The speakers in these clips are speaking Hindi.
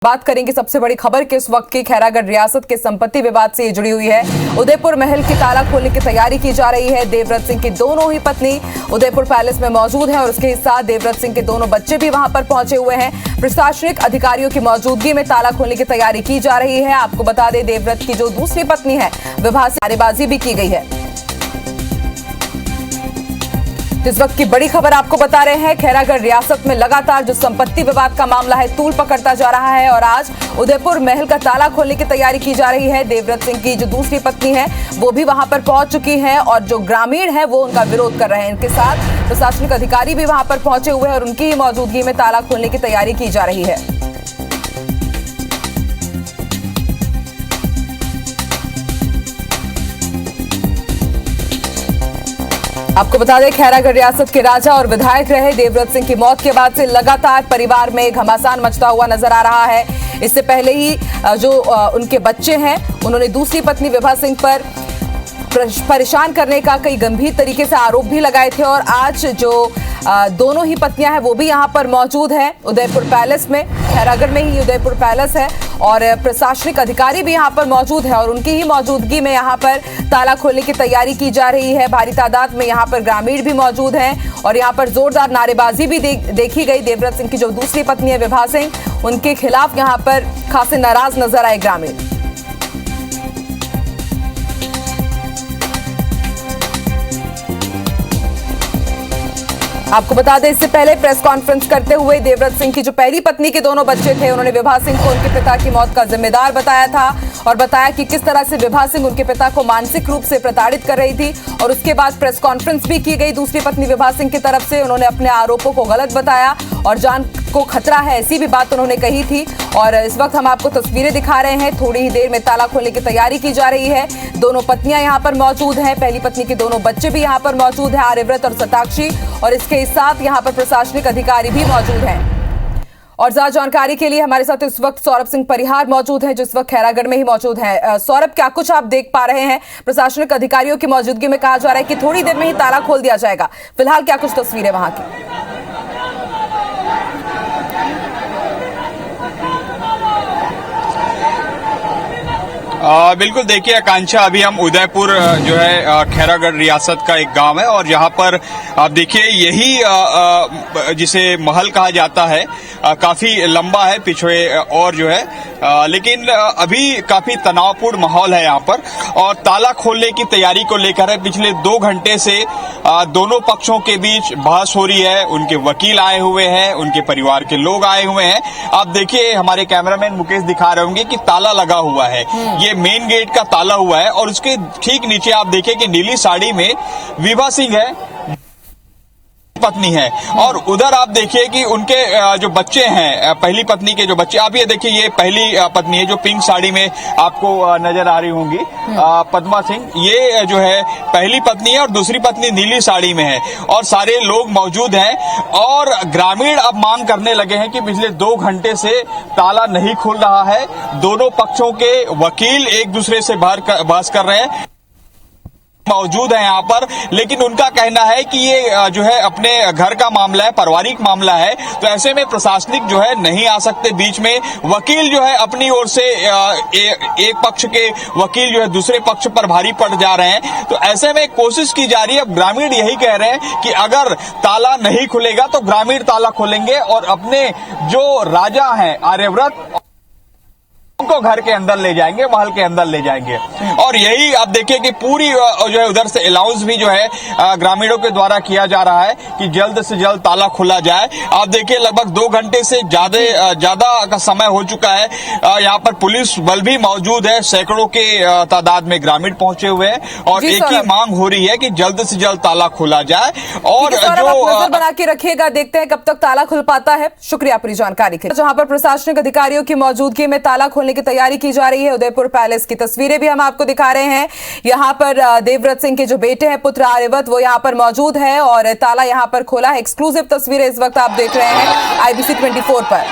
बात करेंगे सबसे बड़ी खबर के इस वक्त की। खैरागढ़ रियासत के संपत्ति विवाद से जुड़ी हुई है। उदयपुर महल की ताला खोलने की तैयारी की जा रही है। देवव्रत सिंह की दोनों ही पत्नी उदयपुर पैलेस में मौजूद है और उसके साथ देवव्रत सिंह के दोनों बच्चे भी वहां पर पहुंचे हुए हैं। प्रशासनिक अधिकारियों की मौजूदगी में ताला खोलने की तैयारी की जा रही है। आपको बता दें, देवव्रत की जो दूसरी पत्नी है विवाह से नारेबाजी भी की गई है। इस वक्त की बड़ी खबर आपको बता रहे हैं। खैरागढ़ रियासत में लगातार जो संपत्ति विवाद का मामला है तूल पकड़ता जा रहा है और आज उदयपुर महल का ताला खोलने की तैयारी की जा रही है। देवव्रत सिंह की जो दूसरी पत्नी है वो भी वहां पर पहुंच चुकी है और जो ग्रामीण है वो उनका विरोध कर रहे हैं। इनके साथ प्रशासनिक अधिकारी भी वहां पर पहुंचे हुए हैं और उनकी ही मौजूदगी में ताला खोलने की तैयारी की जा रही है। आपको बता दें, खैरागढ़ रियासत के राजा और विधायक रहे देवव्रत सिंह की मौत के बाद से लगातार परिवार में घमासान मचता हुआ नजर आ रहा है। इससे पहले ही जो उनके बच्चे हैं उन्होंने दूसरी पत्नी विभा सिंह पर परेशान करने का कई गंभीर तरीके से आरोप भी लगाए थे और आज जो दोनों ही पत्नियां हैं वो भी यहां पर मौजूद है उदयपुर पैलेस में। खैरागढ़ में ही उदयपुर पैलेस है और प्रशासनिक अधिकारी भी यहां पर मौजूद है और उनकी ही मौजूदगी में यहां पर ताला खोलने की तैयारी की जा रही है। भारी तादाद में यहां पर ग्रामीण भी मौजूद हैं और यहां पर जोरदार नारेबाजी भी देखी गई। देवव्रत सिंह की जो दूसरी पत्नी है विभा सिंह, उनके खिलाफ यहां पर खासे नाराज नजर आए ग्रामीण। आपको बता दें, इससे पहले प्रेस कॉन्फ्रेंस करते हुए देवव्रत सिंह की जो पहली पत्नी के दोनों बच्चे थे उन्होंने विभा सिंह को उनके पिता की मौत का जिम्मेदार बताया था और बताया कि किस तरह से विभा सिंह उनके पिता को मानसिक रूप से प्रताड़ित कर रही थी। और उसके बाद प्रेस कॉन्फ्रेंस भी की गई दूसरी पत्नी विभा सिंह की तरफ से। उन्होंने अपने आरोपों को गलत बताया और जान को खतरा है ऐसी भी बात उन्होंने कही थी। और इस वक्त हम आपको तस्वीरें दिखा रहे हैं। थोड़ी ही देर में ताला खोलने की तैयारी की जा रही है। दोनों पत्नियां यहां पर मौजूद हैं। पहली पत्नी के दोनों बच्चे भी यहां पर मौजूद हैं, आर्यव्रत और शताक्षी, और इसके साथ यहां पर प्रशासनिक अधिकारी भी मौजूद हैं। और ज्यादा जानकारी के लिए हमारे साथ इस वक्त सौरभ सिंह परिहार मौजूद हैं जो इस वक्त खैरागढ़ में ही मौजूद हैं। सौरभ, क्या कुछ आप देख पा रहे हैं? प्रशासनिक अधिकारियों की मौजूदगी में कहा जा रहा है कि थोड़ी देर में ही ताला खोल दिया जाएगा। फिलहाल क्या कुछ तस्वीरें वहां की? बिल्कुल, देखिए आकांक्षा, अभी हम उदयपुर जो है खैरागढ़ रियासत का एक गांव है और यहाँ पर आप देखिए यही जिसे महल कहा जाता है काफी लंबा है पिछड़े और जो है लेकिन अभी काफी तनावपूर्ण माहौल है यहाँ पर और ताला खोलने की तैयारी को लेकर है। पिछले 2 घंटे से दोनों पक्षों के बीच बहस हो रही है। उनके वकील आए हुए हैं, उनके परिवार के लोग आए हुए हैं। आप देखिए, हमारे कैमरामैन मुकेश दिखा रहे होंगे कि ताला लगा हुआ है। ये मेन गेट का ताला हुआ है और उसके ठीक नीचे आप देखिए कि नीली साड़ी में विभा सिंह है, पत्नी है, और उधर आप देखिए कि उनके जो बच्चे हैं, पहली पत्नी के जो बच्चे, आप ये देखिए ये पहली पत्नी है जो पिंक साड़ी में आपको नजर आ रही होंगी, पद्मा सिंह, ये जो है पहली पत्नी है और दूसरी पत्नी नीली साड़ी में है और सारे लोग मौजूद हैं। और ग्रामीण अब मांग करने लगे हैं कि पिछले 2 घंटे से ताला नहीं खुल रहा है। दोनों पक्षों के वकील एक दूसरे से बहस कर रहे हैं, मौजूद है यहाँ पर, लेकिन उनका कहना है कि ये जो है अपने घर का मामला है, पारिवारिक मामला है, तो ऐसे में प्रशासनिक जो है नहीं आ सकते बीच में। वकील जो है अपनी ओर से एक पक्ष के वकील जो है दूसरे पक्ष पर भारी पड़ जा रहे हैं, तो ऐसे में कोशिश की जा रही है। अब ग्रामीण यही कह रहे हैं कि अगर ताला नहीं खुलेगा तो ग्रामीण ताला खोलेंगे और अपने जो राजा हैं आर्यव्रत उनको घर के अंदर ले जाएंगे, महल के अंदर ले जाएंगे। और यही आप देखिए कि पूरी जो है उधर से अनाउंस भी जो है ग्रामीणों के द्वारा किया जा रहा है कि जल्द से जल्द ताला खोला जाए। आप देखिए लगभग 2 घंटे से ज्यादा का समय हो चुका है। यहाँ पर पुलिस बल भी मौजूद है, सैकड़ों के तादाद में ग्रामीण पहुंचे हुए हैं और एक ही मांग हो रही है कि जल्द से जल्द ताला खोला जाए। और जो नजर बना के रखिएगा, देखते हैं कब तक ताला खुल पाता है। शुक्रिया पूरी जानकारी के लिए। जहां पर प्रशासनिक अधिकारियों की मौजूदगी में ताला खोलने की तैयारी की जा रही है। उदयपुर पैलेस की तस्वीरें भी हम आपको दिखा रहे हैं। यहां पर देवव्रत सिंह के जो बेटे हैं, पुत्र आर्यव्रत, वो यहां पर मौजूद है और ताला यहां पर खोला है। एक्सक्लूसिव तस्वीरें इस वक्त आप देख रहे हैं IBC 24 पर।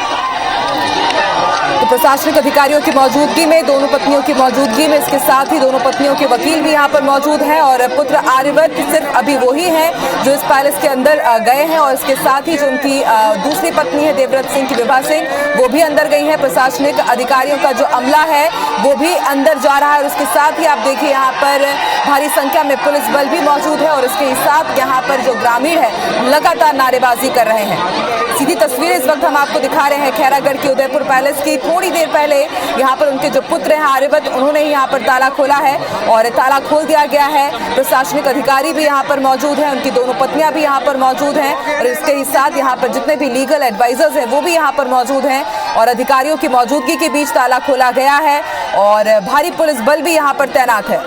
प्रशासनिक अधिकारियों की मौजूदगी में, दोनों पत्नियों की मौजूदगी में, इसके साथ ही दोनों पत्नियों के वकील भी यहाँ पर मौजूद हैं और पुत्र आर्यव्रत सिर्फ अभी वही हैं जो इस पैलेस के अंदर गए हैं और इसके साथ ही जो उनकी दूसरी पत्नी है देवव्रत सिंह की, विभा सिंह, वो भी अंदर गई है। प्रशासनिक अधिकारियों का जो अमला है वो भी अंदर जा रहा है और उसके साथ ही आप देखिए यहाँ पर भारी संख्या में पुलिस बल भी मौजूद है और इसके साथ यहाँ पर जो ग्रामीण है लगातार नारेबाजी कर रहे हैं। सीधी तस्वीरें इस वक्त हम आपको दिखा रहे हैं खैरागढ़ के उदयपुर पैलेस की। थोड़ी देर पहले यहाँ पर उनके जो पुत्र हैं आर्यव्रत, उन्होंने ही यहाँ पर ताला खोला है और ताला खोल दिया गया है। प्रशासनिक अधिकारी भी यहाँ पर मौजूद हैं, उनकी दोनों पत्नियां भी यहाँ पर मौजूद हैं और इसके साथ यहाँ पर जितने भी लीगल एडवाइजर्स हैं वो भी यहाँ पर मौजूद हैं और अधिकारियों की मौजूदगी के बीच ताला खोला गया है और भारी पुलिस बल भी यहाँ पर तैनात है।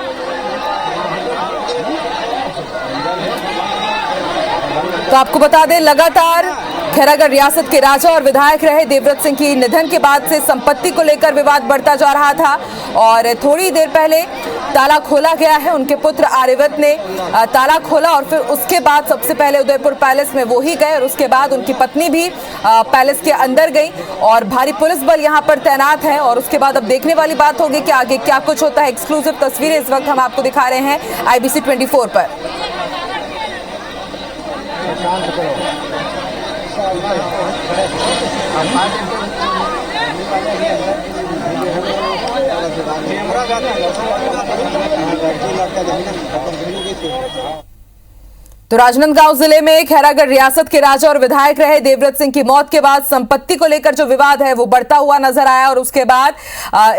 तो आपको बता दें, लगातार खैरागढ़ रियासत के राजा और विधायक रहे देवव्रत सिंह की निधन के बाद से संपत्ति को लेकर विवाद बढ़ता जा रहा था और थोड़ी देर पहले ताला खोला गया है। उनके पुत्र आर्यव्रत ने ताला खोला और फिर उसके बाद सबसे पहले उदयपुर पैलेस में वो ही गए और उसके बाद उनकी पत्नी भी पैलेस के अंदर गई और भारी पुलिस बल यहाँ पर तैनात है और उसके बाद अब देखने वाली बात होगी कि आगे क्या कुछ होता है। एक्सक्लूसिव तस्वीरें इस वक्त हम आपको दिखा रहे हैं IBC 24 पर। तो राजनांदगांव जिले में खैरागढ़ रियासत के राजा और विधायक रहे देवव्रत सिंह की मौत के बाद संपत्ति को लेकर जो विवाद है वो बढ़ता हुआ नजर आया और उसके बाद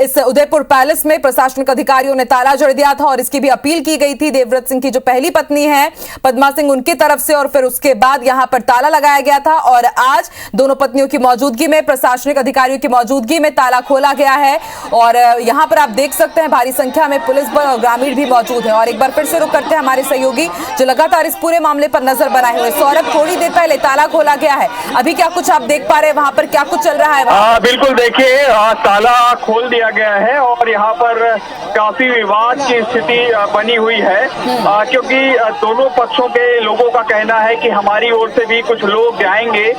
इस उदयपुर पैलेस में प्रशासनिक अधिकारियों ने ताला जड़ दिया था और इसकी भी अपील की गई थी देवव्रत सिंह की जो पहली पत्नी है पद्मा सिंह, उनकी तरफ से और फिर उसके बाद यहां पर ताला लगाया गया था और आज दोनों पत्नियों की मौजूदगी में, प्रशासनिक अधिकारियों की मौजूदगी में ताला खोला गया है और यहां पर आप देख सकते हैं भारी संख्या में पुलिस बल और ग्रामीण भी मौजूद है। और एक बार फिर से रुक करते हैं हमारे सहयोगी जो लगातार इस पूरे मामले पर नजर बनाए हुए। सौरभ, थोड़ी देर पहले ताला खोला गया है, अभी क्या कुछ आप देख पा रहे हैं, वहां पर क्या कुछ चल रहा है? बिल्कुल, देखिए ताला खोल दिया गया है और यहाँ पर काफी विवाद की स्थिति बनी हुई है क्योंकि दोनों पक्षों के लोगों का कहना है कि हमारी ओर से भी कुछ लोग जाएंगे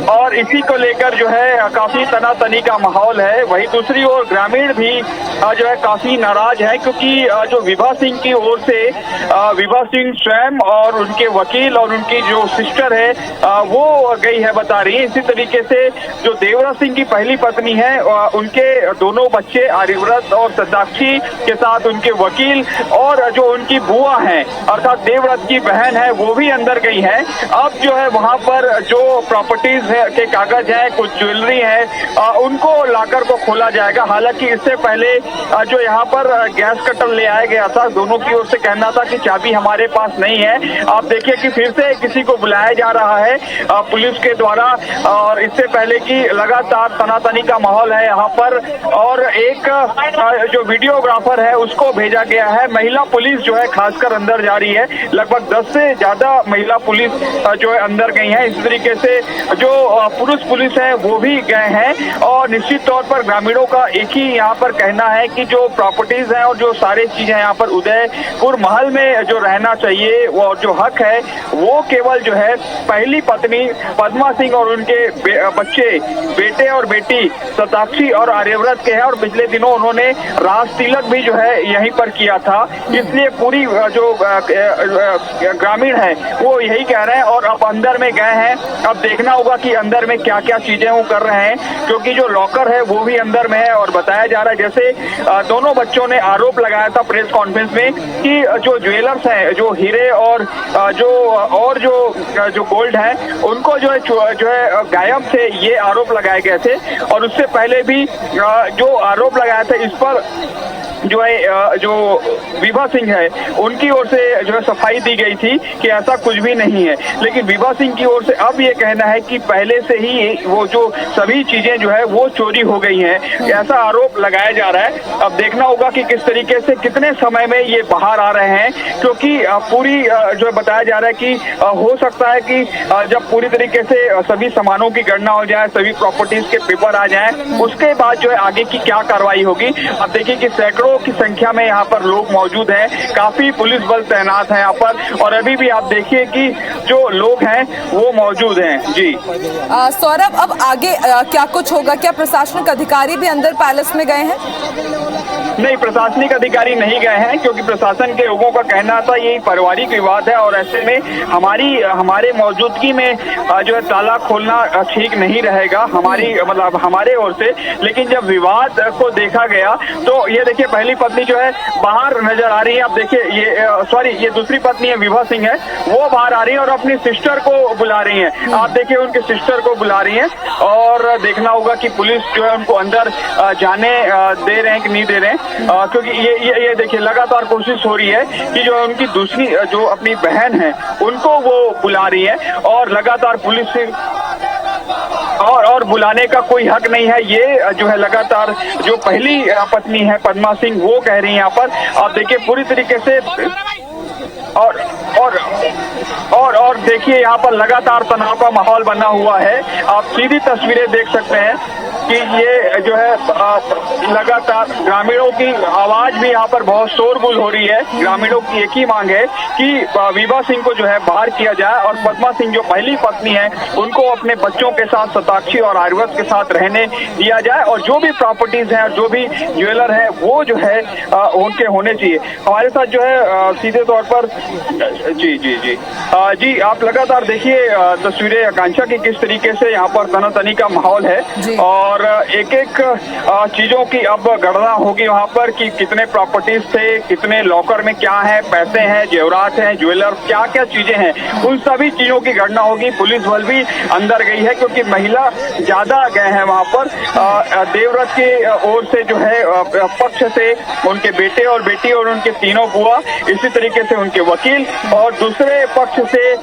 और इसी को लेकर जो है काफी तनातनी का माहौल है। वहीं दूसरी ओर ग्रामीण भी जो है काफी नाराज है क्योंकि जो विभा सिंह की ओर से विभा सिंह स्वयं और उनके वकील और उनकी जो सिस्टर है वो गई है, बता रही है। इसी तरीके से जो देवव्रत सिंह की पहली पत्नी है उनके दोनों बच्चे आर्यव्रत और सदाक्षी के साथ उनके वकील और जो उनकी बुआ है अर्थात देवव्रत की बहन है वो भी अंदर गई है। अब जो है वहां पर जो प्रॉपर्टीज है के कागज है, कुछ ज्वेलरी है, उनको लाकर को खोला जाएगा। हालांकि इससे पहले जो यहाँ पर गैस कटर ले आया गया था, दोनों की ओर से कहना था कि चाबी हमारे पास नहीं है। आप देखिए कि फिर से किसी को बुलाया जा रहा है पुलिस के द्वारा और इससे पहले की लगातार तनातनी का माहौल है यहाँ पर और एक जो वीडियोग्राफर है उसको भेजा गया है। महिला पुलिस जो है खासकर अंदर जा रही है, लगभग 10 से ज्यादा महिला पुलिस जो है अंदर गई है। इस तरीके से जो पुरुष पुलिस है वो भी गए हैं और निश्चित तौर पर ग्रामीणों का एक ही यहाँ पर कहना है कि जो प्रॉपर्टीज हैं और जो सारी चीजें यहाँ पर उदयपुर महल में जो रहना चाहिए और जो हक है वो केवल जो है पहली पत्नी पद्मा सिंह और उनके बच्चे, बेटे और बेटी सदाक्षी और आर्यव्रत के हैं और पिछले दिनों उन्होंने राज तिलक भी जो है यहीं पर किया था। इसलिए पूरी जो ग्रामीण है वो यही कह रहे हैं और अब अंदर में गए हैं। अब देखना होगा कि अंदर में क्या क्या चीजें वो कर रहे हैं क्योंकि जो लॉकर है वो भी अंदर में है और बताया जा रहा है जैसे दोनों बच्चों ने आरोप लगाया था प्रेस कॉन्फ्रेंस में कि जो ज्वेलर्स हैं, जो हीरे और जो गोल्ड है उनको जो है गायब थे, ये आरोप लगाए गए थे और उससे पहले भी जो आरोप लगाया था इस पर जो है जो विभा सिंह है उनकी ओर से जो है सफाई दी गई थी कि ऐसा कुछ भी नहीं है। लेकिन विभा सिंह की ओर से अब ये कहना है कि पहले से ही वो जो सभी चीजें जो है वो चोरी हो गई हैं, ऐसा आरोप लगाया जा रहा है। अब देखना होगा कि किस तरीके से कितने समय में ये बाहर आ रहे हैं क्योंकि पूरी जो बताया जा रहा है कि हो सकता है कि जब पूरी तरीके से सभी सामानों की गणना हो जाए, सभी प्रॉपर्टीज के पेपर आ जाए, उसके बाद जो है आगे की क्या कार्रवाई होगी। अब देखिए कि सैकड़ों हजारों की संख्या में यहाँ पर लोग मौजूद हैं, काफी पुलिस बल तैनात है यहाँ पर, और अभी भी आप देखिए कि जो लोग हैं वो मौजूद हैं। जी सौरभ, अब आगे क्या कुछ होगा? क्या प्रशासनिक अधिकारी भी अंदर पैलेस में गए हैं? नहीं, प्रशासनिक अधिकारी नहीं गए हैं, क्योंकि प्रशासन के लोगों का कहना था यही पारिवारिक विवाद है और ऐसे में हमारे मौजूदगी में जो है ताला खोलना ठीक नहीं रहेगा हमारे ओर से। लेकिन जब विवाद को देखा गया तो ये देखिए पहली पत्नी जो है बाहर नजर आ रही है। आप देखिए ये दूसरी पत्नी है, विभा सिंह है, वो बाहर आ रही है और अपनी सिस्टर को बुला रही है। आप देखिए उनके सिस्टर को बुला रही है और देखना होगा कि पुलिस जो है उनको अंदर जाने दे रहे हैं कि नहीं दे रहे हैं, क्योंकि ये देखिए लगातार कोशिश हो रही है कि जो उनकी दूसरी जो अपनी बहन है उनको वो बुला रही है और लगातार पुलिस से और बुलाने का कोई हक नहीं है। ये जो है लगातार जो पहली पत्नी है पद्मा सिंह वो कह रही है यहाँ पर। आप देखिए पूरी तरीके से और देखिए यहाँ पर लगातार तनाव का माहौल बना हुआ है। आप सीधी तस्वीरें देख सकते हैं कि ये जो है लगातार ग्रामीणों की आवाज भी यहाँ पर बहुत शोरगुल हो रही है। ग्रामीणों की एक ही मांग है कि विभा सिंह को जो है बाहर किया जाए और पद्मा सिंह जो पहली पत्नी है उनको अपने बच्चों के साथ शताक्षी और आर्यवत के साथ रहने दिया जाए और जो भी प्रॉपर्टीज हैं और जो भी ज्वेलर है वो जो है उनके होने चाहिए। हमारे साथ जो है सीधे तौर पर जी आप लगातार देखिए तस्वीरें आकांक्षा की किस तरीके से यहाँ पर तनातनी का माहौल है और एक एक चीजों की अब गणना होगी वहाँ पर कि कितने प्रॉपर्टीज थे, कितने लॉकर में क्या है, पैसे हैं, जेवरात हैं, ज्वेलर, क्या क्या चीजें हैं, उन सभी चीजों की गणना होगी। पुलिस बल भी अंदर गई है क्योंकि महिला ज्यादा गए हैं वहाँ पर। देवव्रत की ओर से जो है पक्ष से उनके बेटे और बेटी और उनके तीनों बुआ, इसी तरीके से उनके वकील और दूसरे पक्ष से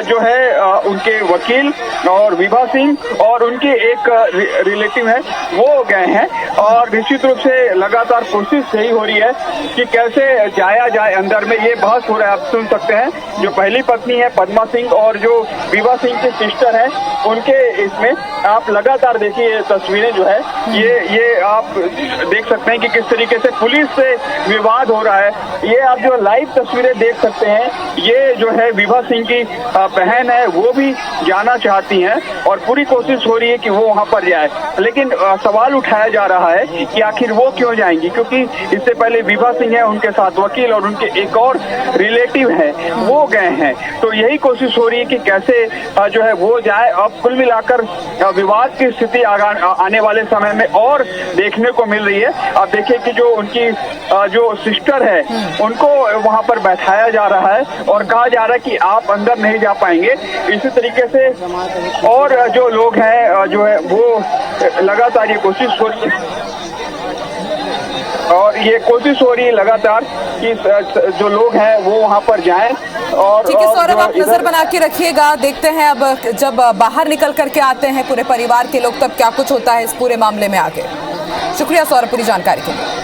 जो है उनके वकील और विभा सिंह और उनके एक रिलेटिव है वो गए हैं। और निश्चित रूप से लगातार कोशिश यही हो रही है कि कैसे जाया जाए अंदर में। ये बहस हो रहा है, आप सुन सकते हैं। जो पहली पत्नी है पद्मा सिंह और जो विभा सिंह की सिस्टर है उनके इसमें आप लगातार देखिए तस्वीरें जो है ये आप देख सकते हैं कि किस तरीके से पुलिस से विवाद हो रहा है। ये आप जो लाइव तस्वीरें देख सकते हैं, ये जो है विभा सिंह की बहन है वो भी जाना चाहती हैं और पूरी कोशिश हो रही है कि वो वहां पर जाए, लेकिन सवाल उठाया जा रहा है कि आखिर वो क्यों जाएंगी, क्योंकि इससे पहले विभा सिंह है, उनके साथ वकील और उनके एक और रिलेटिव है वो गए हैं। तो यही कोशिश हो रही है कि कैसे जो है वो जाए। अब कुल मिलाकर विवाद की स्थिति आने वाले समय में और देखने को मिल रही है। आप देखिए कि जो उनकी जो सिस्टर है उनको वहां पर बैठाया जा रहा है और कहा जा रहा है कि आप अंदर नहीं जा पाएंगे। इसी तरीके से और जो लोग हैं जो है वो लगातार ये कोशिश हो रही है और ये कोशिश हो रही है लगातार कि जो लोग हैं वो वहां पर जाएं। और ठीक है सौरभ, आप नजर बना के रखिएगा। देखते हैं अब जब बाहर निकल करके आते हैं पूरे परिवार के लोग तब क्या कुछ होता है इस पूरे मामले में आगे। शुक्रिया सौरभ पूरी जानकारी के लिए।